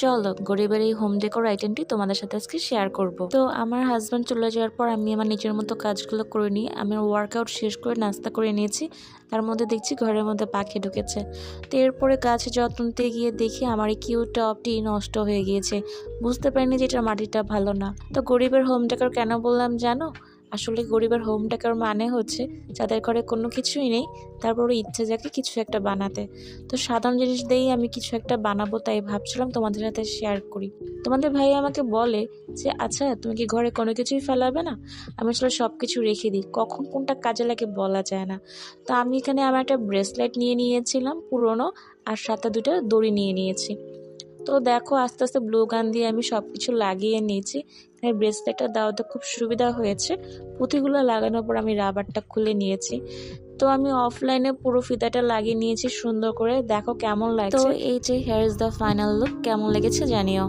চলো গরিবের এই হোম ডেকোর আইটেমটি তোমাদের সাথে আজকে শেয়ার করব। তো আমার হাজব্যান্ড চলে যাওয়ার পর আমি আমার নিজের মতো কাজগুলো করে নিই। আমি ওয়ার্কআউট শেষ করে নাস্তা করে নিয়েছি। তার মধ্যে দেখছি ঘরের মধ্যে পাখি ঢুকেছে। তো এরপরে গাছে যত্ন নিতে গিয়ে দেখি আমার এই কিউট টপটি নষ্ট হয়ে গিয়েছে। বুঝতে পারিনি যে এটার মাটিটা ভালো না। তো গরিবের হোম ডেকোর কেন বললাম জানো? আসলে গরিবের হোম ডেকোর মানে হচ্ছে যাদের ঘরে কোনো কিছুই নেই, তারপর ইচ্ছে জাগে কিছু একটা বানাতে। তো সাধারণ জিনিস দিয়েই আমি কিছু একটা বানাবো, তাই ভাবছিলাম তোমাদের সাথে শেয়ার করি। তোমাদের ভাই আমাকে বলে যে আচ্ছা তুমি কি ঘরে কোনো কিছুই ফেলাবে না? আমি আসলে সব কিছু রেখে দিই, কখন কোনটা কাজে লাগে বলা যায় না। তো আমি এখানে আমার একটা ব্রেসলেট নিয়ে নিয়েছিলাম পুরনো, আর সাথে দুটো দড়ি নিয়ে নিয়েছি। তো দেখো আস্তে আস্তে ব্লু গান দিয়ে আমি সব কিছু লাগিয়ে নিয়েছি। এখানে ব্রেসলেটটা দেওয়াতে খুব সুবিধা হয়েছে। পুঁতিগুলো লাগানোর পর আমি রাবারটা খুলে নিয়েছি। তো আমি অফলাইনে পুরো ফিতাটা লাগিয়ে নিয়েছি সুন্দর করে। দেখো কেমন লাগছে। তো এই যে hair is the final look, কেমন লেগেছে জানিও।